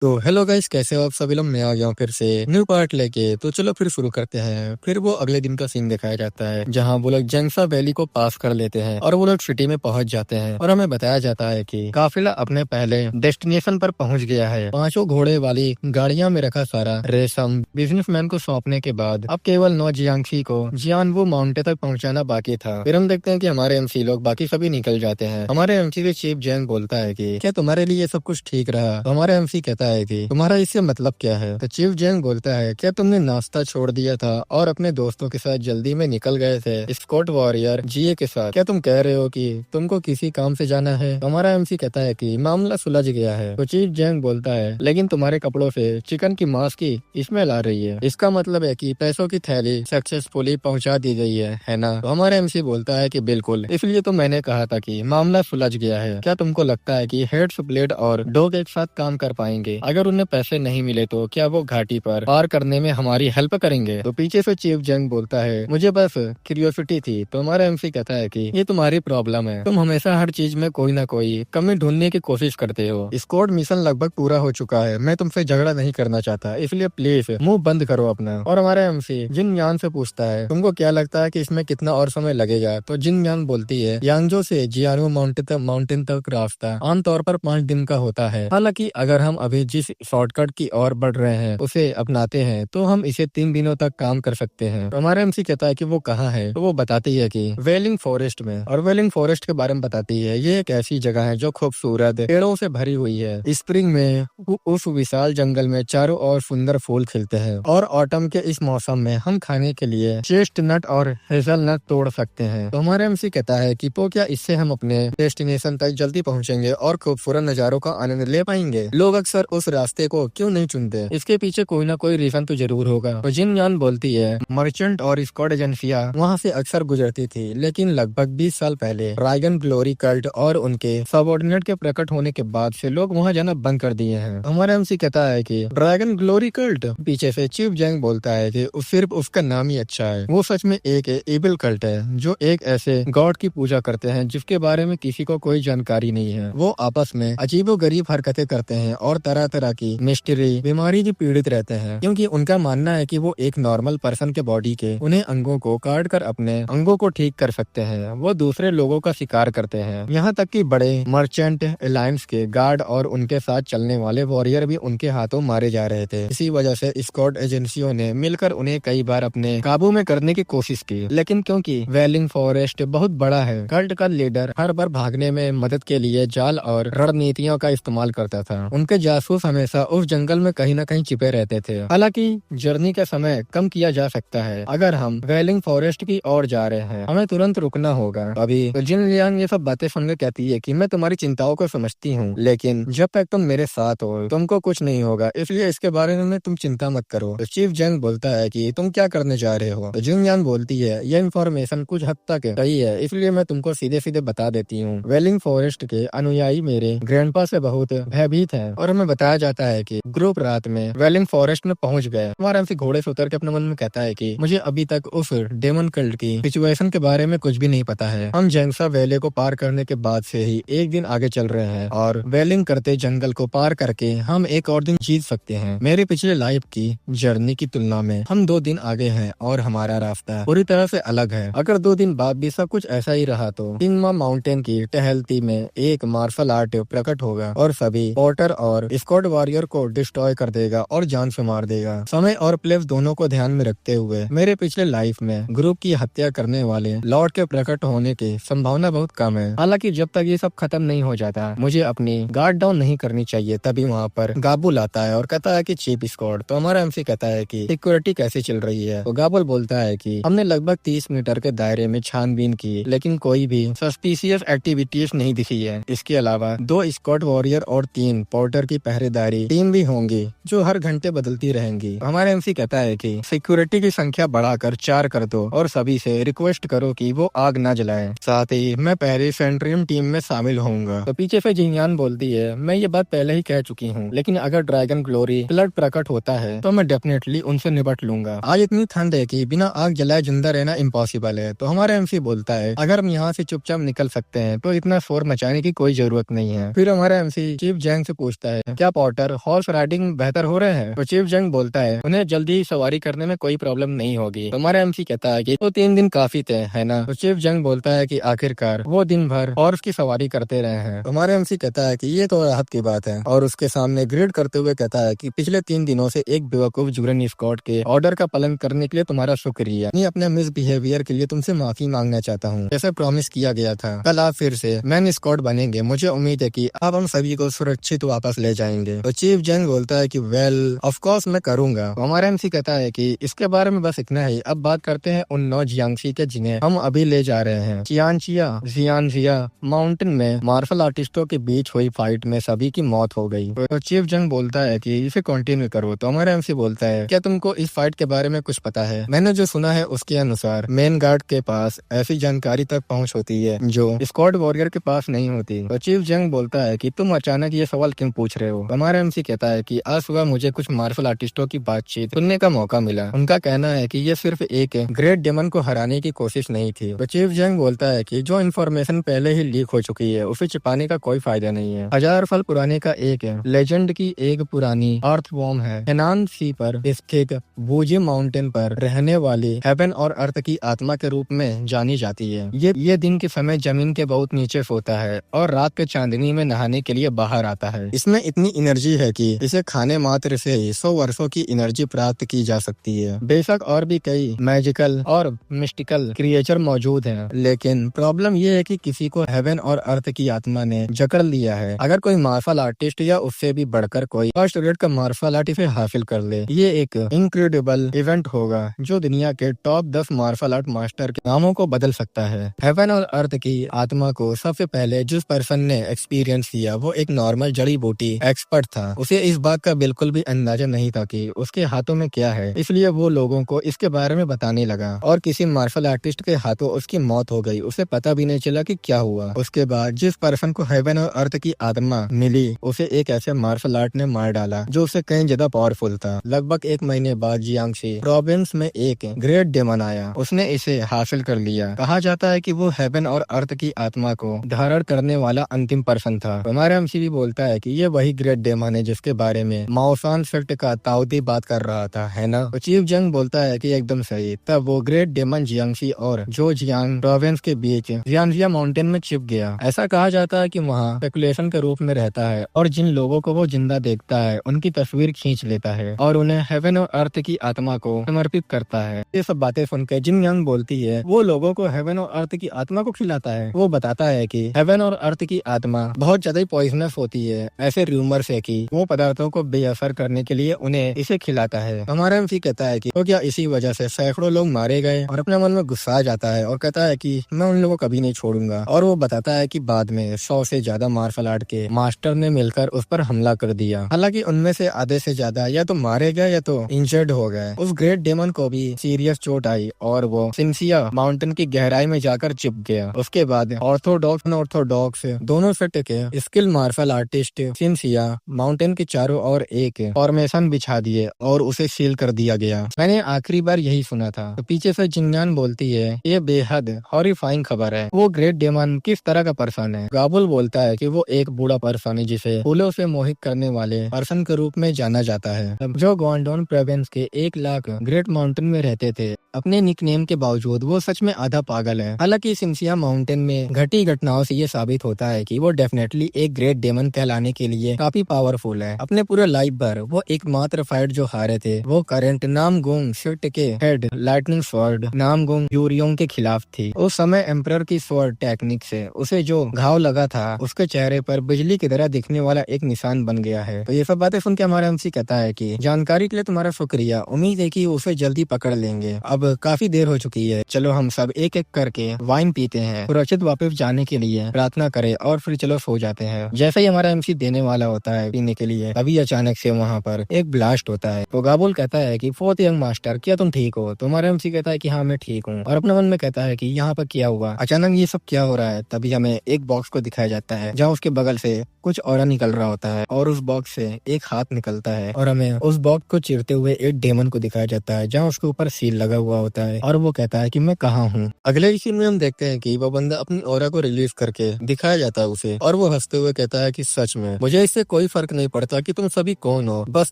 तो hello guys, कैसे हो आप सभी लोग। मैं आ गया हूँ फिर से न्यू पार्ट लेके। तो चलो फिर शुरू करते हैं। फिर वो अगले दिन का सीन दिखाया जाता है जहाँ वो लोग जंगसा वैली को पास कर लेते हैं और वो लोग सिटी में पहुंच जाते हैं और हमें बताया जाता है कि काफिला अपने पहले डेस्टिनेशन पर पहुंच गया है। पांचों घोड़े वाली गाड़ियां में रखा सारा रेशम बिजनेसमैन को सौंपने के बाद अब केवल 9 जियांगसी को जियानवू माउंटेन तक पहुंचाना बाकी था। फिर हम देखते हैं कि हमारे एमसी लोग बाकी सभी निकल जाते हैं। हमारे एमसी से चीफ जैंग बोलता है कि क्या तुम्हारे लिए सब कुछ ठीक रहा। तो हमारा एमसी कहता है कि तुम्हारा इससे मतलब क्या है। तो चीफ जैंग बोलता है क्या तुमने नाश्ता छोड़ दिया था और अपने दोस्तों के साथ जल्दी में निकल गए थे स्कॉट वॉरियर जीए के साथ। क्या तुम कह रहे हो कि तुमको किसी काम से जाना है। तो हमारा एमसी कहता है कि मामला सुलझ गया है। तो चीफ जैंग बोलता है लेकिन तुम्हारे कपड़ों से चिकन की मांस की स्मेल आ रही है। इसका मतलब है कि पैसों की थैली सक्सेसफुली पहुंचा दी गई है ना। तो हमारा एमसी बोलता है कि बिल्कुल, इसलिए तो मैंने कहा था कि मामला सुलझ गया है। क्या तुमको लगता है कि हेड्स ब्लेड और डॉग एक साथ काम कर पाएंगे। अगर उन्हें पैसे नहीं मिले तो क्या वो घाटी पर पार करने में हमारी हेल्प करेंगे। तो पीछे से चीफ जंग बोलता है मुझे बस क्यूरियोसिटी थी। तो हमारा एमसी कहता है कि ये तुम्हारी प्रॉब्लम है, तुम हमेशा हर चीज में कोई ना कोई कमी ढूंढने की कोशिश करते हो। स्क्वाड मिशन लगभग पूरा हो चुका है, मैं तुमसे झगड़ा नहीं करना चाहता, इसलिए प्लीज मुंह बंद करो अपना। और हमारा एमसी जिन यान से पूछता है तुमको क्या लगता है कि इसमें कितना और समय लगेगा। तो जिन यान बोलती है यांगजो से जियानू माउंटेन तक रास्ता आमतौर पर 5 दिन का होता है। हालांकि अगर हम अभी जिस शॉर्टकट की ओर बढ़ रहे हैं उसे अपनाते हैं तो हम इसे 3 दिनों तक काम कर सकते हैं। तो हमारा एमसी कहता है कि वो कहाँ है। तो वो बताती है कि वेलिंग फॉरेस्ट में। और वेलिंग फॉरेस्ट के बारे में बताती है ये एक ऐसी जगह है जो खूबसूरत पेड़ों से भरी हुई है। स्प्रिंग में उस विशाल जंगल में चारों ओर सुंदर फूल खिलते हैं और ऑटम के इस मौसम में हम खाने के लिए चेस्टनट और हेजलनट तोड़ सकते हैं। तो हमारा एमसी कहता है कि तो क्या इससे हम अपने डेस्टिनेशन तक जल्दी पहुंचेंगे और खूबसूरत नजारों का आनंद ले पाएंगे। लोग अक्सर उस रास्ते को क्यों नहीं चुनते, इसके पीछे कोई ना कोई रीजन तो जरूर होगा। तो जिन यान बोलती है मर्चेंट और स्क्वाड एजेंसियां वहाँ से अक्सर गुजरती थी, लेकिन लगभग 20 साल पहले ड्रैगन ग्लोरी कल्ट और उनके सबऑर्डिनेट के प्रकट होने के बाद से लोग वहाँ जाना बंद कर दिए हैं। हमारा एमसी कहता है कि ड्रैगन ग्लोरी कल्ट। पीछे से चीफ जैंग बोलता है कि सिर्फ उसका नाम ही अच्छा है, वो सच में एक एबल कल्ट है जो एक ऐसे गॉड की पूजा करते हैं जिसके बारे में किसी को कोई जानकारी नहीं है। वो आपस में अजीबोगरीब हरकतें करते हैं और तरह तरह की मिस्ट्री बीमारी से पीड़ित रहते हैं, क्योंकि उनका मानना है कि वो एक नॉर्मल पर्सन के बॉडी के उन्हें अंगों को काट कर अपने अंगों को ठीक कर सकते हैं। वो दूसरे लोगों का शिकार करते हैं, यहाँ तक कि बड़े मर्चेंट अलायंस के गार्ड और उनके साथ चलने वाले वॉरियर भी उनके हाथों मारे जा रहे थे। इसी वजह से स्क्वाड एजेंसियों ने मिलकर उन्हें कई बार अपने काबू में करने की कोशिश की, लेकिन क्योंकि वेलिंग फॉरेस्ट बहुत बड़ा है, कल्ट का लीडर हर बार भागने में मदद के लिए जाल और रणनीतियों का इस्तेमाल करता था। उनके जासूस हमेशा उस जंगल में कहीं न कहीं छिपे रहते थे। हालांकि जर्नी का समय कम किया जा सकता है अगर हम वेलिंग फॉरेस्ट की ओर जा रहे हैं, हमें तुरंत रुकना होगा। अभी तो जिन लियांग ये सब बातें सुनकर कहती है कि मैं तुम्हारी चिंताओं को समझती हूँ, लेकिन जब तक तुम मेरे साथ हो तुमको कुछ नहीं होगा, इसलिए इसके बारे में तुम चिंता मत करो। तो चीफ जंग बोलता है कि तुम क्या करने जा रहे हो। तो जिन यान बोलती है ये इन्फॉर्मेशन कुछ हद तक सही है, इसलिए मैं तुमको सीधे सीधे बता देती हूँ। वेलिंग फॉरेस्ट के अनुयायी मेरे ग्रैंडपा से बहुत भयभीत हैं और हमें बताया जाता है कि ग्रुप रात में वेलिंग फॉरेस्ट में पहुंच गए। हमारा एमसी घोड़े से उतर के अपने मन में कहता है कि मुझे अभी तक उस डेमन कल्ट की सिचुएशन के बारे में कुछ भी नहीं पता है। हम जैंगसा वैली को पार करने के बाद से ही एक दिन आगे चल रहे हैं और वेलिंग करते जंगल को पार करके हम एक और दिन जीत सकते हैं। मेरे पिछले लाइफ की जर्नी की तुलना में हम 2 दिन आगे हैं और हमारा रास्ता पूरी तरह से अलग है। अगर 2 दिन बाद भी सब कुछ ऐसा ही रहा तो किंगमा माउंटेन की टहलती में एक मार्शल आर्ट प्रकट होगा और सभी पोर्टर और स्क्वाड वॉरियर को डिस्ट्रॉय कर देगा और जान से मार देगा। समय और प्लेस दोनों को ध्यान में रखते हुए मेरे पिछले लाइफ में ग्रुप की हत्या करने वाले लॉर्ड के प्रकट होने की संभावना बहुत कम है। हालांकि जब तक ये सब खत्म नहीं हो जाता मुझे अपनी गार्ड डाउन नहीं करनी चाहिए। तभी वहाँ पर गाबुल आता है और कहता है कि चीफ स्क्वाड। तो हमारा एमसी कहता है कि सिक्योरिटी कैसी चल रही है। तो गाबुल बोलता है कि हमने लगभग 30 मीटर के दायरे में छानबीन की, लेकिन कोई भी सस्पिशियस एक्टिविटीज नहीं दिखी है। इसके अलावा 2 स्क्वाड वॉरियर और 3 पोर्टर की पहरेदारी टीम भी होंगी जो हर घंटे बदलती रहेंगी। हमारा एमसी कहता है कि सिक्योरिटी की संख्या बढ़ाकर 4 कर दो और सभी से रिक्वेस्ट करो कि वो आग ना जलाएं। साथ ही मैं पहले सेंट्रियम टीम में शामिल होऊंगा। तो पीछे से जिंयान बोलती है मैं ये बात पहले ही कह चुकी हूँ, लेकिन अगर ड्रैगन ग्लोरी फ्लड प्रकट होता है तो मैं डेफिनेटली उनसे निपट लूंगा। आज इतनी ठंड है कि बिना आग जलाए जिंदा रहना इम्पॉसिबल है। तो हमारा एमसी बोलता है अगर हम यहाँ से चुपचाप निकल सकते हैं तो इतना शोर मचाने की कोई जरूरत नहीं है। फिर हमारा एमसी चीफ जैंग से पूछता है क्या क्या पॉटर हॉर्स राइडिंग बेहतर हो रहे हैं? तो चीफ जंग बोलता है उन्हें जल्दी सवारी करने में कोई प्रॉब्लम नहीं होगी। तो हमारा एमसी कहता है कि तो 3 दिन काफी थे, है ना? तो चीफ जंग बोलता है कि आखिरकार वो दिन भर हॉर्स की सवारी करते रहे हैं। तो हमारा एमसी कहता है कि ये तो राहत की बात है, और उसके सामने ग्रेड करते हुए कहता है कि पिछले 3 दिनों से एक बेवकूफ जुरन स्कॉट के ऑर्डर का पालन करने के लिए तुम्हारा शुक्रिया। मैं अपने मिस बिहेवियर के लिए तुमसे माफी मांगना चाहता हूँ। जैसे प्रॉमिस किया गया था, कल आप फिर से मैन स्कॉट बनेंगे। मुझे उम्मीद है कि आप हम सभी को सुरक्षित वापस ले जाएंगे। तो चीफ जंग बोलता है कि वेल ऑफ कोर्स मैं करूंगा। तो हमारा एमसी कहता है कि इसके बारे में बस इतना ही। अब बात करते हैं उन 9 जियांगसी के जिन्हें हम अभी ले जा रहे हैं। चियानचिया जियानजिया माउंटेन में मार्शल आर्टिस्टों के बीच हुई फाइट में सभी की मौत हो गई। तो चीफ जंग बोलता है कि इसे कंटिन्यू करो। तो हमारा एमसी बोलता है क्या तुमको इस फाइट के बारे में कुछ पता है? मैंने जो सुना है उसके अनुसार मेन गार्ड के पास ऐसी जानकारी तक पहुंच होती है जो स्क्वाड वॉरियर के पास नहीं होती। तो चीफ जंग बोलता है कि तुम अचानक ये सवाल क्यों पूछ रहे हो? हमारा एमसी कहता है कि आज सुबह मुझे कुछ मार्शल आर्टिस्टों की बातचीत सुनने का मौका मिला। उनका कहना है कि ये सिर्फ एक ग्रेट डेमन को हराने की कोशिश नहीं थी। तो चीफ जंग बोलता है कि जो इन्फॉर्मेशन पहले ही लीक हो चुकी है उसे छिपाने का कोई फायदा नहीं है। 1000 साल पुराने का एक लेजेंड की एक पुरानी अर्थवॉर्म है। हेनान सी पर स्थित बूजी माउंटेन पर रहने वाली हेवन और अर्थ की आत्मा के रूप में जानी जाती है। ये दिन के समय जमीन के बहुत नीचे सोता है और रात के चांदनी में नहाने के लिए बाहर आता है। इसमें इतनी एनर्जी है कि इसे खाने मात्र से 100 वर्षों की एनर्जी प्राप्त की जा सकती है। बेशक और भी कई मैजिकल और मिस्टिकल क्रिएचर मौजूद हैं, लेकिन प्रॉब्लम ये है कि किसी को हेवन और अर्थ की आत्मा ने जकड़ लिया है। अगर कोई मार्शल आर्टिस्ट या उससे भी बढ़कर कोई फर्स्ट ग्रेड का मार्शल आर्ट इसे हासिल कर ले, ये एक इनक्रेडिबल इवेंट होगा जो दुनिया के टॉप 10 मार्शल आर्ट मास्टर के नामों को बदल सकता है। हेवन और अर्थ की आत्मा को सबसे पहले जिस पर्सन ने एक्सपीरियंस किया वो एक नॉर्मल जड़ी बूटी एक्सपर्ट था। उसे इस बात का बिल्कुल भी अंदाजा नहीं था कि उसके हाथों में क्या है, इसलिए वो लोगों को इसके बारे में बताने लगा और किसी मार्शल आर्टिस्ट के हाथों उसकी मौत हो गई। उसे पता भी नहीं चला कि क्या हुआ। उसके बाद जिस पर्सन को हेवन और अर्थ की आत्मा मिली उसे एक ऐसे मार्शल आर्ट ने मार डाला जो उसे कहीं ज्यादा पावरफुल था। लगभग 1 महीने बाद जियांगसी प्रोविंस में एक ग्रेट डेमन आया। उसने इसे हासिल कर लिया। कहा जाता है कि वो हेवन और अर्थ की आत्मा को धारण करने वाला अंतिम पर्सन था। हमारा एमसी भी बोलता है कि ये वही ग्रेट डेमन है जिसके बारे में माओसान सेक्ट का ताऊदी बात कर रहा था, है ना? तो चीफ जंग बोलता है कि एकदम सही। तब वो ग्रेट डेमन जियांगसी और जो जियांग प्रोविंस के बीच जियांजिया माउंटेन में छिप गया। ऐसा कहा जाता है कि वहाँ स्पेकुलेशन के रूप में रहता है और जिन लोगों को वो जिंदा देखता है उनकी तस्वीर खींच लेता है और उन्हें हेवन और अर्थ की आत्मा को समर्पित करता है। ये सब बातें सुनकर जिन यंग बोलती है वो लोगों को हेवन और अर्थ की आत्मा को खिलाता है। वो बताता है कि हेवन और अर्थ की आत्मा बहुत ज्यादा पॉइजनस होती है। ऐसे रूमर्स है कि वो पदार्थों को बेअसर करने के लिए उन्हें इसे खिलाता है। हमारा एमसी कहता है कि तो क्या इसी वजह से सैकड़ों लोग मारे गए? और अपने मन में गुस्सा आ जाता है और कहता है कि मैं उन लोगों को कभी नहीं छोड़ूंगा। और वो बताता है कि बाद में 100 से ज्यादा मार्शल आर्ट के मास्टर ने मिलकर उस पर हमला कर दिया। हालांकि उनमें से आधे से ज्यादा या तो मारे गए या तो इंजर्ड हो गए। उस ग्रेट डेमन को भी सीरियस चोट आई और वो सिंसिया माउंटेन की गहराई में जाकर चिप गया। उसके बाद ऑर्थोडॉक्स और ऑर्थोडॉक्स दोनों से टिके स्किल मार्शल आर्टिस्ट सिंसिया माउंटेन के चारों ओर एक फॉर्मेशन बिछा दिए और उसे सील कर दिया गया। मैंने आखिरी बार यही सुना था। तो पीछे से जिंगनान बोलती है ये बेहद हॉरिफाइंग खबर है। वो ग्रेट डेमन किस तरह का पर्सन है? गाबुल बोलता है कि वो एक बूढ़ा पर्सन है जिसे फूलों से मोहित करने वाले पर्सन के रूप में जाना जाता है। जो ग्वांडोन प्रोविंस के 1 लाख ग्रेट माउंटेन में रहते थे। अपने निकनेम के बावजूद वो सच में आधा पागल है। हालांकि सिंसिया माउंटेन में घटी घटनाओं से ये साबित होता है कि वो डेफिनेटली एक ग्रेट डेमन कहलाने के लिए काफी पावरफुल है। अपने पूरे लाइफ भर वो एकमात्र फाइट जो हारे थे वो करंट नामगुंग शिट के हेड लाइटनिंग स्वॉर्ड नामगुंग यूरियोंग के खिलाफ थी। उस समय एम्परर की स्वॉर्ड टेक्निक से उसे जो घाव लगा था उसके चेहरे पर बिजली की तरह दिखने वाला एक निशान बन गया है। तो ये सब बातें सुन के हमारा एमसी कहता है कि जानकारी के लिए तुम्हारा शुक्रिया। उम्मीद है कि उसे जल्दी पकड़ लेंगे। अब काफी देर हो चुकी है, चलो हम सब एक एक करके वाइन पीते हैं, सुरक्षित वापस जाने के लिए प्रार्थना करें और फिर चलो सो जाते हैं। जैसे ही हमारा एमसी देने वाला होता है पीने के लिए, तभी अचानक से वहाँ पर एक ब्लास्ट होता है। तो गाबुल कहता है कि 4th यंग मास्टर क्या तुम ठीक हो? तो हमारा एमसी कहता है कि हाँ मैं ठीक हूँ और अपने मन में कहता है कि यहाँ पर क्या हुआ, अचानक ये सब क्या हो रहा है। तभी हमें एक बॉक्स को दिखाया जाता है जहाँ उसके बगल से कुछ ऑरा निकल रहा होता है और उस बॉक्स से एक हाथ निकलता है और हमें उस बॉक्स को चीरते हुए एक डेमन को दिखाया जाता है जहाँ उसके ऊपर सील लगा हुआ होता है और वो कहता है कि मैं कहाँ हूँ। अगले सीन में हम देखते हैं कि वो बंदा अपनी ऑरा को रिलीज करके दिखाया जाता है उसे और वो हंसते हुए कहता है कि सच में मुझे इससे कोई कोई फर्क नहीं पड़ता कि तुम सभी कौन हो, बस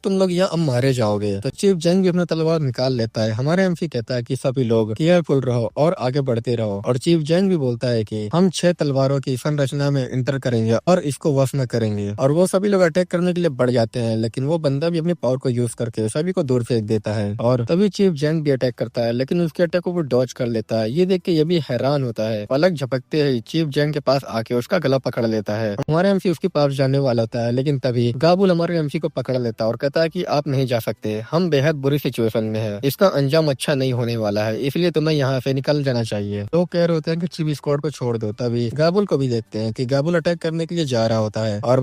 तुम लोग यहाँ अब मारे जाओगे। तो चीफ जैंग भी अपना तलवार निकाल लेता है। हमारे एमसी कहता है कि सभी लोग केयरफुल रहो और आगे बढ़ते रहो। और चीफ जैंग भी बोलता है कि हम 6 तलवारों की संरचना में इंटर करेंगे और इसको वश न करेंगे। और वो सभी लोग अटैक करने के लिए बढ़ जाते हैं, लेकिन वो बंदा भी अपनी पावर को यूज करके सभी को दूर फेंक देता है। और तभी चीफ जैंग भी अटैक करता है, लेकिन उसके अटैक को वो डॉज कर लेता है। ये देख के ये भी हैरान होता है। पलक झपकते ही चीफ जैंग के पास आके उसका गला पकड़ लेता है। हमारे एमसी उसके पास जाने वाला होता है, लेकिन तभी गाबुल हमारे एमसी को पकड़ लेता है और कहता है कि आप नहीं जा सकते, हम बेहद बुरी सिचुएशन में है, इसका अंजाम अच्छा नहीं होने वाला है, इसलिए तुम्हें यहाँ से निकल जाना चाहिए। तो कह रहे होते हैं कि चीफ स्क्वाड को छोड़ दो। तभी गाबुल को भी देखते हैं कि गाबुल अटैक करने के लिए जा रहा होता है और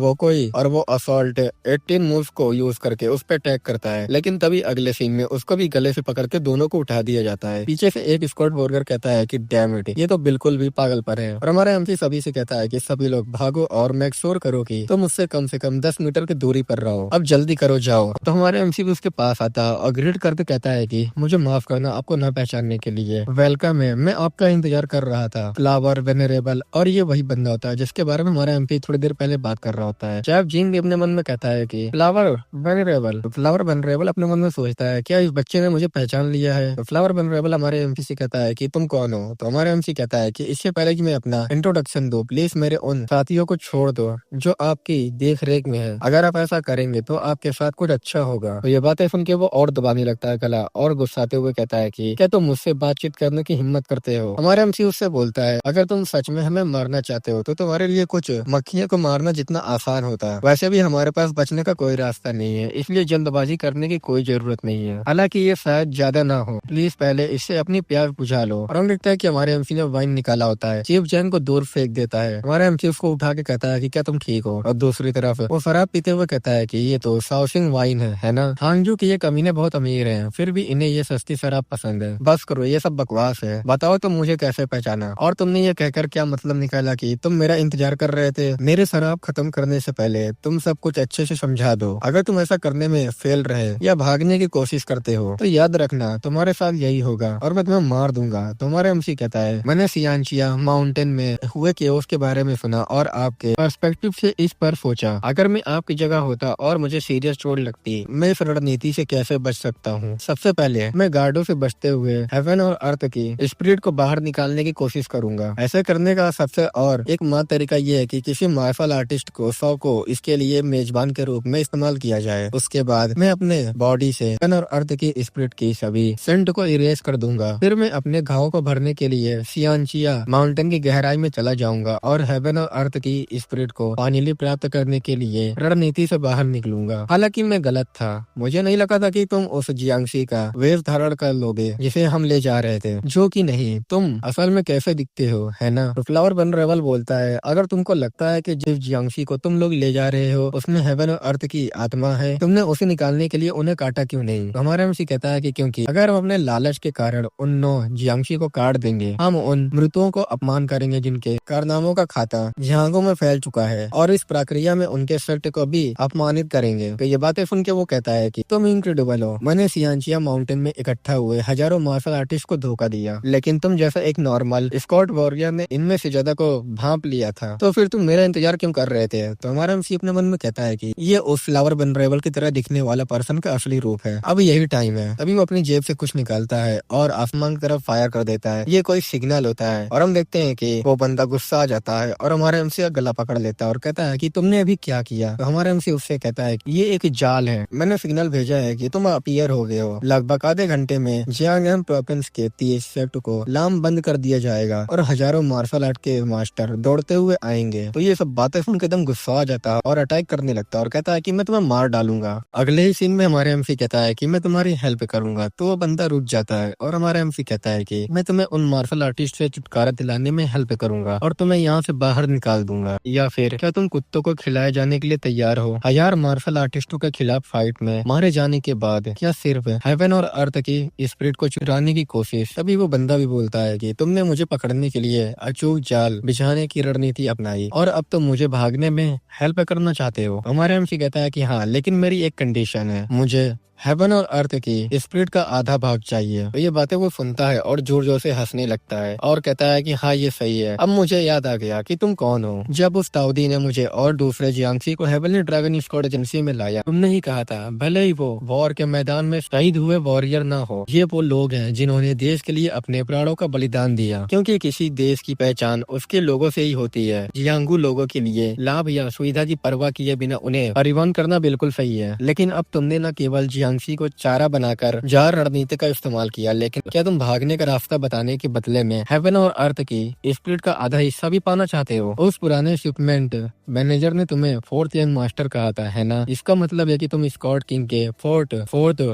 वो असॉल्ट 18 मूव्स को यूज करके उस पर अटैक करता है। लेकिन तभी अगले सीन में उसको भी गले से पकड़ के दोनों को उठा दिया जाता है। पीछे से एक स्क्वाड वॉरियर कहता है कि डैम इट, ये तो बिल्कुल भी पागलपन है। और हमारा एमसी सभी से कहता है कि सभी लोग भागो और मेक श्योर करो कि तुम उससे कम से कम 10 मीटर की दूरी पर रहो, अब जल्दी करो, जाओ। तो हमारे एमसी भी उसके पास आता है और ग्रिड करके कहता है कि मुझे माफ करना आपको न पहचानने के लिए, वेलकम है, मैं आपका इंतजार कर रहा था, फ्लावर वेनरेबल। और ये वही बंदा होता है जिसके बारे में हमारा एमपी थोड़ी देर पहले बात कर रहा होता है। चैप जीन भी अपने मन में कहता है कि फ्लावर वेनरेबल अपने मन में सोचता है क्या इस बच्चे ने मुझे पहचान लिया है। तो फ्लावर वेनरेबल हमारे एमपी से कहता है कि तुम कौन हो। तो हमारे एमसी कहता है कि इससे पहले कि मैं अपना इंट्रोडक्शन दूं, प्लीज मेरे उन साथियों को छोड़ दो जो आपकी देख रेख में है, अगर आप ऐसा करेंगे तो आपके साथ कुछ अच्छा होगा। तो ये बातें सुन के वो और दबाने लगता है गला और गुस्साते हुए कहता है कि क्या तुम मुझसे बातचीत करने की हिम्मत करते हो। हमारे एमसी उससे बोलता है अगर तुम सच में हमें मारना चाहते हो तो तुम्हारे लिए कुछ मक्खियों को मारना जितना आसान होता है, वैसे भी हमारे पास बचने का कोई रास्ता नहीं है, इसलिए जल्दबाजी करने की कोई जरूरत नहीं है, हालांकि ये शायद ज्यादा ना हो, प्लीज पहले इससे अपनी प्यास बुझा लो। और हम देखते हैं कि हमारे एमसी ने वाइन निकाला होता है, चीफ जैंग को दूर फेंक देता है। हमारा एमसी उसको उठा के कहता है कि क्या तुम ठीक हो। और दूसरी तरफ वो शराब पीते हुए कहता है कि ये तो शाओशिंग वाइन है ना, हांगजू के ये कमीने बहुत अमीर हैं, फिर भी इन्हें ये सस्ती शराब पसंद है, बस करो ये सब बकवास है, बताओ तुम मुझे कैसे पहचाना। और तुमने ये कहकर क्या मतलब निकाला कि तुम मेरा इंतजार कर रहे थे। मेरे शराब खत्म करने से पहले तुम सब कुछ अच्छे से समझा दो, अगर तुम ऐसा करने में फेल रहे या भागने की कोशिश करते हो तो याद रखना तुम्हारे साथ यही होगा और मैं तुम्हें मार दूंगा। तुम्हारे एमसी कहता है मैंने सियानचिया माउंटेन में हुए केओस के बारे में सुना और आपके पर्सपेक्टिव से इस पर सोचा, अगर मैं आपकी जगह होता और मुझे सीरियस चोट लगती, मैं इस रणनीति से कैसे बच सकता हूँ। सबसे पहले मैं गार्डों से बचते हुए हेवन और अर्थ की स्पिरिट को बाहर निकालने की कोशिश करूंगा। ऐसा करने का सबसे और एक मात्र तरीका ये है कि किसी मार्शल आर्टिस्ट को 100 को इसके लिए मेजबान के रूप में इस्तेमाल किया जाए। उसके बाद मैं अपने बॉडी से हेवन और अर्थ की स्पिरिट की सभी सेंट को इरेज कर दूंगा। फिर मैं अपने घावों को भरने के लिए सियानचिया माउंटेन की गहराई में चला जाऊंगा और हेवन और अर्थ की स्पिरिट को फाइनली प्राप्त करने के लिए रणनीति से बाहर निकलूंगा। हालांकि मैं गलत था, मुझे नहीं लगा था कि तुम उस जियांगसी का वेश धारण कर लोगे जिसे हम ले जा रहे थे, जो कि नहीं, तुम असल में कैसे दिखते हो, है ना। तो फ्लावर वेनरेबल बोलता है अगर तुमको लगता है कि जिस जियांगसी को तुम लोग ले जा रहे हो उसमें हेवन और अर्थ की आत्मा है, तुमने उसे निकालने के लिए उन्हें काटा क्यों नहीं। तो हमारा एमसी कहता है कि क्योंकि अगर हम अपने लालच के कारण उन 9 जियांगसी को काट देंगे, हम उन मृतों को अपमान करेंगे जिनके कारनामों का खाता जियांगों में फैल चुका है, और इस प्रक्रिया में उनके सत्य को भी अपमानित करेंगे। तो ये बातें सुन के वो कहता है कि तुम इनक्रेडिबल हो, मैंने सियानचिया माउंटेन में इकट्ठा हुए हजारों मार्शल आर्टिस्ट को धोखा दिया, लेकिन तुम जैसा एक नॉर्मल स्कॉट वॉरियर ने इनमें से ज्यादा को भांप लिया था, तो फिर तुम मेरा इंतजार क्यों कर रहे थे। तो हमारा एमसी अपने मन में कहता है कि ये उस फ्लावर वेनरेबल की तरह दिखने वाला पर्सन का असली रूप है, अब यही टाइम है। तभी वो अपनी जेब से कुछ निकालता है और आसमान की तरफ फायर कर देता है, ये कोई सिग्नल होता है। और हम देखते हैं कि वो बंदा गुस्सा आ जाता है और हमारे एमसी का गला पकड़ लेता है और कहता है कि तुमने अभी क्या किया। तो हमारा एमसी उससे कहता है कि ये एक जाल है, मैंने सिग्नल भेजा है कि तुम अपीयर हो गए हो, लगभग आधे घंटे में जियांगन प्रोविंस के 30 सेक्ट को लाम बंद कर दिया जाएगा और हजारों मार्शल आर्ट के मास्टर दौड़ते हुए आएंगे। तो ये सब बातें सुन के एकदम गुस्सा आ जाता है और अटैक करने लगता है और कहता है कि मैं तुम्हें मार डालूंगा। अगले ही सीन में हमारे एमसी कहता है कि मैं तुम्हारी हेल्प करूंगा। तो वो बंदा रुक जाता है और हमारा एमसी कहता है कि मैं तुम्हें उन मार्शल आर्टिस्ट से छुटकारा दिलाने में हेल्प करूंगा और तुम्हें यहाँ से बाहर निकाल दूंगा, या फिर क्या तुम कुत्तों को खिलाए जाने के लिए तैयार हो। हजार मार्शल आर्टिस्टों के खिलाफ फाइट में मारे जाने के बाद क्या सिर्फ हेवन और अर्थ की स्पिरिट को चुराने की कोशिश। तभी वो बंदा भी बोलता है कि तुमने मुझे पकड़ने के लिए अचूक जाल बिछाने की रणनीति अपनाई और अब तुम मुझे भागने में हेल्प करना चाहते हो। हमारा एमसी कहता है कि हाँ, लेकिन मेरी एक कंडीशन है, मुझे हेवन और अर्थ की स्पिरिट का आधा भाग चाहिए। तो ये बातें वो सुनता है और जोर जोर से हंसने लगता है और कहता है कि हाँ ये सही है, अब मुझे याद आ गया कि तुम कौन हो। जब उस ताऊदी ने मुझे और दूसरे जियांगसी को हेवनली ड्रैगन स्क्वाड एजेंसी में लाया, तुमने ही कहा था भले ही वो वॉर के मैदान में शहीद हुए वॉरियर ना हो, ये वो लोग हैं जिन्होंने देश के लिए अपने प्राणों का बलिदान दिया, क्योंकि किसी देश की पहचान उसके लोगों से ही होती है। जियांगू लोगों के लिए लाभ या सुविधा की परवाह किए बिना उन्हें परिवहन करना बिल्कुल सही है, लेकिन अब तुमने न केवल जियांगसी को चारा बनाकर जार रणनीति का इस्तेमाल किया, लेकिन क्या तुम भागने का रास्ता बताने के बदले में हेवन और अर्थ की स्पिरिट का आधा हिस्सा भी पाना चाहते हो? उस पुराने शिपमेंट मैनेजर ने तुम्हें फोर्थ यंग मास्टर कहा था, है ना? इसका मतलब है कि तुम स्कॉट किंग के फोर्थ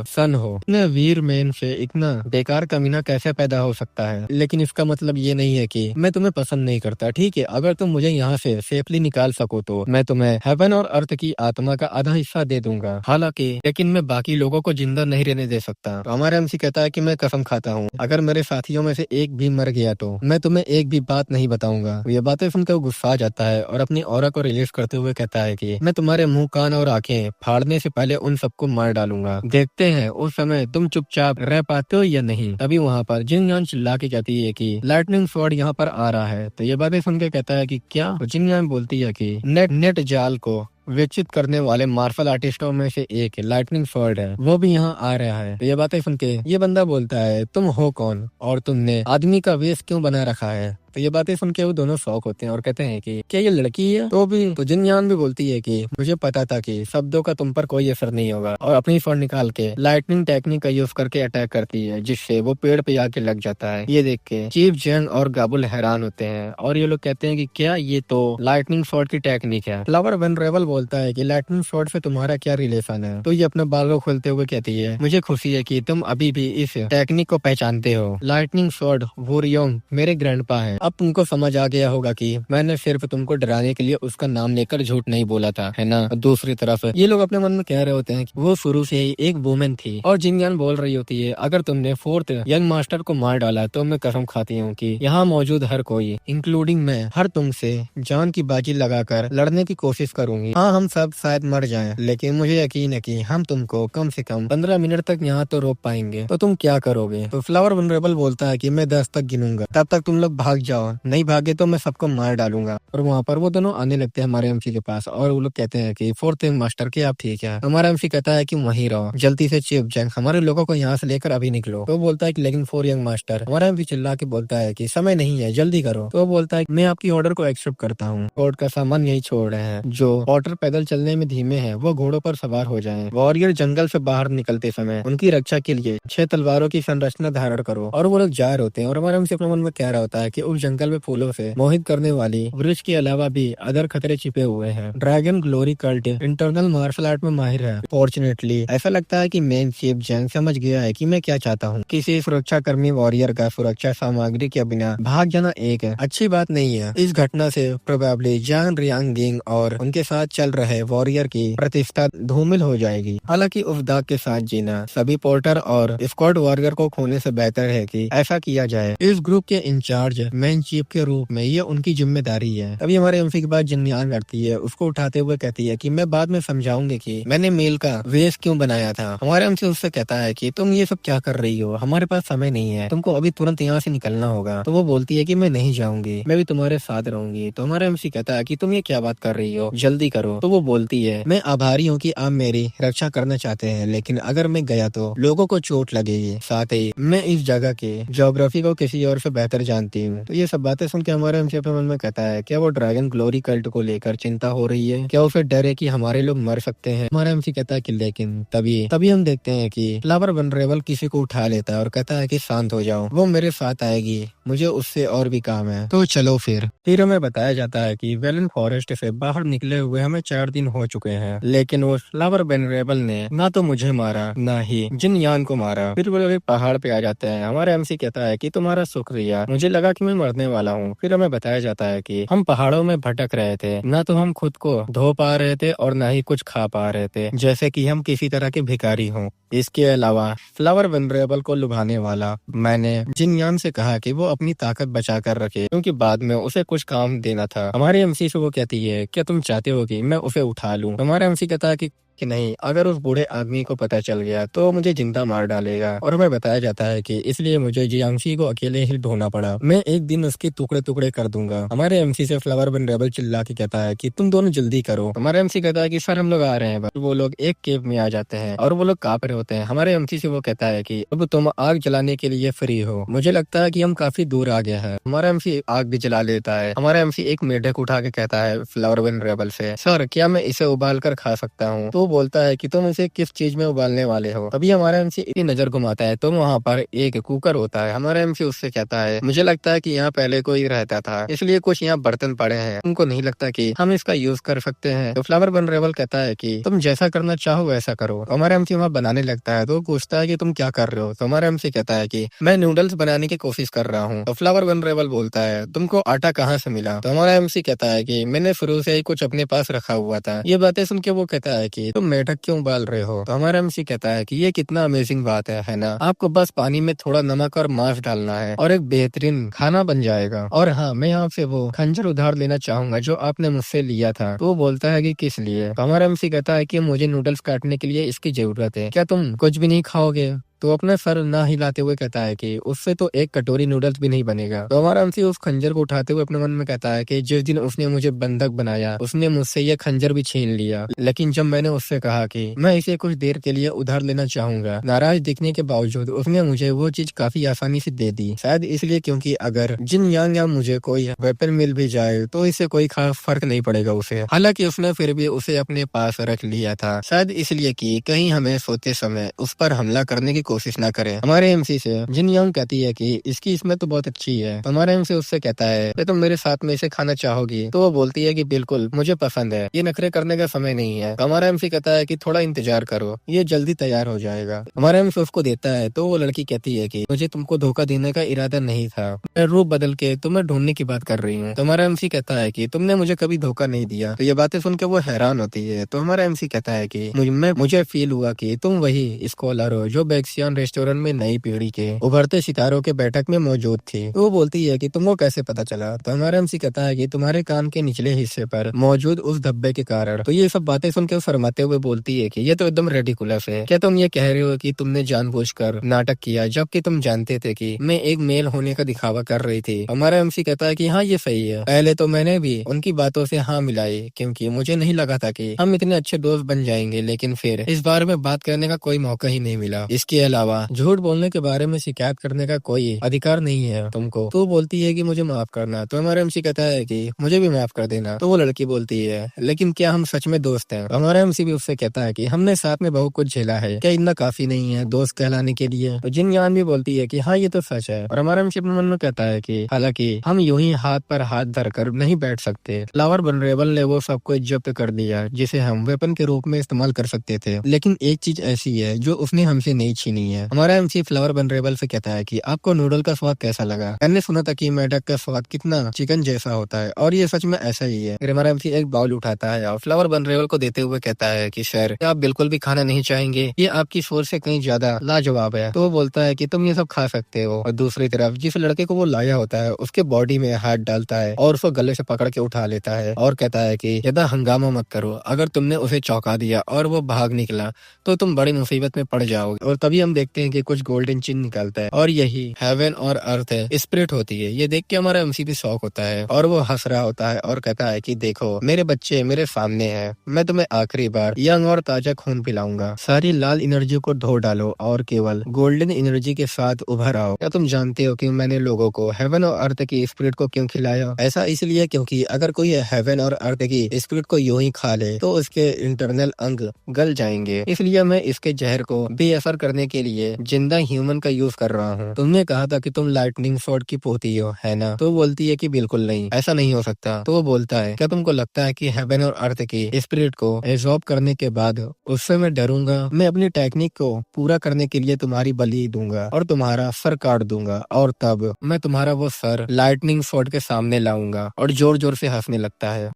सन हो। इतने वीर मैन से इतना बेकार कमीना कैसे पैदा हो सकता है? लेकिन इसका मतलब ये नहीं है कि मैं तुम्हें पसंद नहीं करता, ठीक है? अगर तुम मुझे यहाँ से सेफली निकाल सको तो मैं तुम्हें हेवन और अर्थ की आत्मा का आधा हिस्सा दे दूंगा, हालांकि लेकिन मैं बाकी लोगों को जिंदा नहीं रहने दे सकता। तो हमारा एमसी कहता है कि मैं कसम खाता हूँ, अगर मेरे साथियों में से एक भी मर गया तो मैं तुम्हें एक भी बात नहीं बताऊंगा। ये बातें सुनकर वो गुस्सा आ जाता है और अपनी ऑरा को रिलीज करते हुए कहता है कि मैं तुम्हारे मुंह, कान और आंखें फाड़ने से पहले उन सबको मार डालूंगा। देखते हैं उस समय तुम चुपचाप रह पाते हो या नहीं। तभी वहाँ पर जिन यान चिल्ला के कहती है कि लाइटनिंग स्वॉर्ड यहाँ पर आ रहा है। तो ये बातें सुन के कहता है कि क्या? तो जिन यान बोलती है कि नेट जाल को विकसित करने वाले मार्शल आर्टिस्टों में से एक लाइटनिंग स्वॉर्ड है, वो भी यहाँ आ रहा है। तो ये बातें सुन के ये बंदा बोलता है तुम हो कौन और तुमने आदमी का वेश क्यों बना रखा है? तो ये बातें सुन के वो दोनों शौक होते हैं और कहते हैं कि क्या ये लड़की है? तो जिनयान भी बोलती है कि मुझे पता था कि शब्दों का तुम पर कोई असर नहीं होगा, और अपनी स्वॉर्ड निकाल के लाइटनिंग टेक्निक का यूज करके अटैक करती है, जिससे वो पेड़ पे आके लग जाता है। ये देख के चीफ जेंग और गाबुल हैरान होते हैं और ये लोग कहते हैं कि क्या ये तो लाइटनिंग स्वॉर्ड की टेक्निक है। फ्लावर वेनरेबल बोलता है कि लाइटनिंग स्वॉर्ड से तुम्हारा क्या रिलेशन है? तो ये अपने बालों खोलते हुए कहती है मुझे खुशी है कि तुम अभी भी इस टेक्निक को पहचानते हो। लाइटनिंग स्वॉर्ड वोरियोंग मेरे ग्रैंडपा है। अब तुमको समझ आ गया होगा कि मैंने सिर्फ तुमको डराने के लिए उसका नाम लेकर झूठ नहीं बोला था, है ना? दूसरी तरफ ये लोग अपने मन में कह रहे होते हैं कि वो शुरू से ही एक वुमेन थी, और जिनयान बोल रही होती है अगर तुमने फोर्थ यंग मास्टर को मार डाला तो मैं कसम खाती हूँ कि यहाँ मौजूद हर कोई इंक्लूडिंग मैं हर तुमसे जान की बाजी लगाकर लड़ने की कोशिश करूंगी। हाँ हम सब शायद मर जाएं, लेकिन मुझे यकीन है कि हम तुमको कम से कम 15 मिनट तक यहाँ तो रोक पाएंगे। तो तुम क्या करोगे? तो फ्लावर वनरेबल बोलता है कि मैं 10 तक गिनूंगा, तब तक तुम लोग भाग जाओ, नहीं भागे तो मैं सबको मार डालूंगा। और वहाँ पर वो दोनों आने लगते हैं हमारे एमसी के पास और वो लोग कहते हैं कि फोर्थ यंग मास्टर के आप ठीक है? हमारा एमसी कहता है कि वहीं रहो, जल्दी से चीफ जेंग हमारे लोगों को यहाँ से लेकर अभी निकलो। तो बोलता है कि लेकिन फोर यंग मास्टर, हमारा एमसी चिल्ला के बोलता है कि समय नहीं है, जल्दी करो। तो बोलता है मैं आपकी ऑर्डर को एक्सेप्ट करता हूँ, कोर्ट का सामान यही छोड़ रहे हैं, जो पॉटर पैदल चलने में धीमे हैं वो घोड़ों पर सवार हो जाएं। वॉरियर जंगल से बाहर निकलते समय उनकी रक्षा के लिए 6 तलवारों की संरचना धारण करो। और वो लोग जा रहे होते हैं और हमारा एमसी अपने मन में कह रहा होता है कि उस जंगल में फूलों से मोहित करने वाली वृक्ष के अलावा भी अदर खतरे छिपे हुए हैं। Dragon glory cult internal martial art में माहिर है। फॉर्चुनेटली ऐसा लगता है कि मेन चीफ जेंग समझ गया है कि मैं क्या चाहता हूँ। किसी सुरक्षा कर्मी वॉरियर का सुरक्षा सामग्री के बिना भाग जाना एक अच्छी बात नहीं है। इस घटना से प्रोबेबली जान रियांगिंग और उनके साथ चल रहे वॉरियर की प्रतिष्ठा धूमिल हो जाएगी। हालांकि उस दाग के साथ जीना सभी पोर्टर और स्क्वाड वॉरियर को खोने से बेहतर है कि ऐसा किया जाए। इस ग्रुप के इंचार्ज मेन चीफ के रूप में ये उनकी जिम्मेदारी है। तभी हमारे एमसी के बाद जिन्यान लड़ती है, उसको उठाते हुए कहती है कि मैं बाद में समझाऊंगी कि मैंने मेल का वेश क्यों बनाया था। हमारे एमसी उससे कहता है कि तुम ये सब क्या कर रही हो, हमारे पास समय नहीं है, तुमको अभी तुरंत यहाँ से निकलना होगा। तो वो बोलती है कि मैं नहीं जाऊंगी, मैं भी तुम्हारे साथ रहूंगी। तो हमारा एमसी कहता है कि तुम ये क्या बात कर रही हो, जल्दी करो। तो वो बोलती है मैं आभारी हूँ कि आप मेरी रक्षा करना चाहते हैं, लेकिन अगर मैं गया तो लोगों को चोट लगेगी, साथ ही मैं इस जगह के ज्योग्राफी को किसी और से बेहतर जानती हूँ। तो ये सब बातें सुन के हमारे एमसी अपने मन में कहता है क्या वो ड्रैगन ग्लोरी कल्ट को लेकर चिंता हो रही है? क्या उसे डर है कि हमारे लोग मर सकते हैं? हमारा एमसी कहता है कि लेकिन तभी हम देखते हैं कि फ्लावर वनरेबल किसी को उठा लेता है और कहता है कि शांत हो जाओ, वो मेरे साथ आएगी, मुझे उससे और भी काम है। तो चलो फिर हमें बताया जाता है कि वेलन फॉरेस्ट से बाहर निकले हुए हमें 4 दिन हो चुके हैं, लेकिन वो फ्लावर वनरेबल ने ना तो मुझे मारा ना ही जिनयान को मारा। फिर वो लोग एक पहाड़ पे आ जाते हैं। हमारा एमसी कहता है कि तुम्हारा शुक्रिया, मुझे लगा कि मैं मरने वाला हूँ। फिर हमें बताया जाता है कि हम पहाड़ों में भटक रहे थे, ना तो हम खुद को धो पा रहे थे और ना ही कुछ खा पा रहे थे, जैसे कि हम किसी तरह के भिखारी हों। इसके अलावा फ्लावर वनरेबल को लुभाने वाला मैंने जिनयान से कहा कि वो अपनी ताकत बचा कर रखे, क्योंकि बाद में उसे कुछ काम देना था। हमारे एमसी से वो कहती है क्या तुम चाहते हो कि मैं उसे उठा लूं? हमारा एमसी कहता है कि कि नहीं, अगर उस बूढ़े आदमी को पता चल गया तो मुझे जिंदा मार डालेगा। और हमें बताया जाता है कि इसलिए मुझे जियांगशी को अकेले ही ढूंढना पड़ा। मैं एक दिन उसके टुकड़े टुकड़े कर दूंगा। हमारे एमसी से फ्लावर वनरेबल चिल्ला के कहता है कि तुम दोनों जल्दी करो। हमारा एमसी कहता है कि सर हम लोग आ रहे हैं। बस वो लोग एक केव में आ जाते हैं और वो लोग कांप रहे होते हैं। हमारे एमसी से वो कहता है कि अब तुम आग जलाने के लिए फ्री हो। मुझे लगता है कि हम काफी दूर आ गए हैं। हमारा एमसी आग भी जला लेता है। हमारा एमसी एक मेढक उठा के कहता है फ्लावर वनरेबल से, सर क्या मैं इसे उबाल कर खा सकता हूँ? तो वो बोलता है कि तुम इसे किस चीज में उबालने वाले हो? तभी हमारा एमसी इतनी नजर घुमाता है तो वहाँ पर एक कुकर होता है। हमारा एमसी उससे कहता है मुझे लगता है कि यहाँ पहले कोई रहता था, इसलिए कुछ यहाँ बर्तन पड़े हैं, तुमको नहीं लगता कि हम इसका यूज कर सकते हैं? तो फ्लावर वनरेबल कहता है कि तुम जैसा करना चाहो वैसा करो। तो हमारा एमसी वहाँ बनाने लगता है तो पूछता है कि तुम क्या कर रहे हो? तो हमारा एमसी कहता है कि मैं नूडल्स बनाने की कोशिश कर रहा हूँ। तो फ्लावर वनरेबल बोलता है तुमको आटा कहाँ से मिला? तो हमारा एमसी कहता है कि मैंने शुरू से ही कुछ अपने पास रखा हुआ था। ये बातें सुन के वो कहता है कि तुम मेढक क्यों उबाल रहे हो? तो हमारा एमसी कहता है कि ये कितना अमेजिंग बात है ना? आपको बस पानी में थोड़ा नमक और मांस डालना है और एक बेहतरीन खाना बन जाएगा। और हाँ, मैं आपसे वो खंजर उधार लेना चाहूंगा जो आपने मुझसे लिया था। तो वो बोलता है कि किस लिए? तो हमारा एमसी कहता है कि मुझे नूडल्स काटने के लिए इसकी जरूरत है, क्या तुम कुछ भी नहीं खाओगे? तो अपना सर ना हिलाते हुए कहता है कि उससे तो एक कटोरी नूडल्स भी नहीं बनेगा। तो हमारा एमसी उस खंजर को उठाते हुए अपने मन में कहता है कि जिस दिन उसने मुझे बंधक बनाया उसने मुझसे ये खंजर भी छीन लिया, लेकिन जब मैंने उससे कहा कि मैं इसे कुछ देर के लिए उधार लेना चाहूंगा, नाराज दिखने के बावजूद उसने मुझे वो चीज काफी आसानी से दे दी। शायद इसलिए क्योंकि अगर जिन यांग या मुझे कोई वेपन मिल भी जाए तो इससे कोई खास फर्क नहीं पड़ेगा उसे। हालांकि उसने फिर भी उसे अपने पास रख लिया था, शायद इसलिए कि कहीं हमें सोते समय उस पर हमला करने की कोशिश ना करें। हमारे एमसी से जिन यांग कहती है कि इसकी स्मेल तो बहुत अच्छी है। तो हमारा एमसी उससे कहता है तुम मेरे साथ में इसे खाना चाहोगी? तो वो बोलती है कि बिल्कुल मुझे पसंद है, ये नखरे करने का समय नहीं है। तो हमारा एमसी कहता है कि थोड़ा इंतजार करो, ये जल्दी तैयार हो जाएगा। हमारा एमसी उसको देता है तो वो लड़की कहती है कि मुझे तुमको धोखा देने का इरादा नहीं था, मैं रूप बदल के तुम्हें ढूंढने की बात कर रही हूँ। तो हमारा एमसी कहता है कि तुमने मुझे कभी धोखा नहीं दिया। तो ये बातें सुन के वो हैरान होती है। तो हमारा एमसी कहता है कि मुझे फील हुआ कि तुम वही स्कॉलर हो जो बैक्सियन रेस्टोरेंट में नई पीढ़ी के उभरते सितारों के बैठक में मौजूद थी। तो वो बोलती है कि तुमको कैसे पता चला? तो हमारा एमसी कहता है कि तुम्हारे कान के निचले हिस्से पर मौजूद उस धब्बे के कारण। तो ये सब बातें सुन के शर्माते हुए बोलती है कि ये तो एकदम रेडिकुलस है, क्या तुम ये कह रहे हो कि तुमने जानबूझकर नाटक किया जबकि तुम जानते थे कि मैं एक मेल होने का दिखावा कर रही थी? हमारा एमसी कहता है कि हाँ ये सही है, पहले तो मैंने भी उनकी बातों से हाँ मिलाई क्योंकि मुझे नहीं लगा था कि हम इतने अच्छे दोस्त बन जाएंगे, लेकिन फिर इस बारे में बात करने का कोई मौका ही नहीं मिला। इसके अलावा झूठ बोलने के बारे में शिकायत करने का कोई अधिकार नहीं है तुमको। तो बोलती है कि मुझे माफ करना। तो हमारा एमसी कहता है कि मुझे भी माफ कर देना। तो वो लड़की बोलती है लेकिन क्या हम सच में दोस्त हैं? तो हमारा एमसी भी उससे कहता है कि हमने साथ में बहुत कुछ झेला है, क्या इतना काफी नहीं है दोस्त कहलाने के लिए? तो जिन यान भी बोलती है कि हाँ ये तो सच है। और हमारा एमसी अपने मन में कहता है कि हालांकि हम यूं ही हाथ पर हाथ धरकर नहीं बैठ सकते। फ्लावर वनरेबल ने वो सब कुछ जब्त कर दिया जिसे हम वेपन के रूप में इस्तेमाल कर सकते थे, लेकिन एक चीज ऐसी है जो उसने हमसे नहीं छीनी है। हमारा एमसी फ्लावर वनरेबल से कहता है कि आपको नूडल का स्वाद कैसा लगा? मैंने सुना था कि मेढक का स्वाद कितना चिकन जैसा होता है और ये सच में ऐसा ही है। फिर हमारा एमसी एक बाउल उठाता है और फ्लावर वनरेबल को देते हुए कहता है कि सर आप बिल्कुल भी खाना नहीं चाहेंगे, ये आपकी सोच से कहीं ज्यादा लाजवाब है। तो वो बोलता है कि तुम ये सब खा सकते हो। और दूसरी तरफ जिस लड़के को वो लाया होता है उसके बॉडी में हाथ डालता है और उसको गले से पकड़ के उठा लेता है और कहता है कि ज्यादा हंगामा मत करो, अगर तुमने उसे चौंका दिया और वो भाग निकला तो तुम बड़ी मुसीबत में पड़ जाओगे। और तभी हम देखते हैं कि कुछ गोल्डन चिन्ह निकलता है और यही हेवन और अर्थ है, स्पिरिट होती है। ये देख के हमारा एमसी भी शौक होता है और वो हंस रहा होता है और कहता है कि देखो मेरे बच्चे मेरे सामने हैं, मैं तुम्हें आखिरी बार यंग और ताजा खून पिलाऊंगा, सारी लाल एनर्जी को धो डालो और केवल गोल्डन एनर्जी के साथ उभर आओ। क्या तुम जानते हो कि मैंने लोगों को हेवन और अर्थ की स्पिरिट को क्यों खिलाया? ऐसा इसलिए क्योंकि अगर कोई हेवन और अर्थ की स्पिरिट को यूं ही खा ले तो उसके इंटरनल अंग गल जाएंगे, इसलिए मैं इसके जहर को बेअसर करने के लिए जिंदा ह्यूमन का यूज कर रहा हूँ। तुमने कहा था कि तुम लाइटनिंग शॉट की पोती हो, है ना? तो बोलती है कि बिल्कुल नहीं, ऐसा नहीं हो सकता। तो वो बोलता है क्या तुमको लगता है कि हेवन और अर्थ की स्पिरिट को एब्जॉर्ब करने के बाद उससे मैं डरूंगा? मैं अपनी टेक्निक को पूरा करने के लिए तुम्हारी बलि दूंगा और तुम्हारा सर काट दूंगा और तब मैं तुम्हारा वो सर लाइटनिंग शॉट के सामने लाऊंगा। और जोर जोर से हंसने लगता है।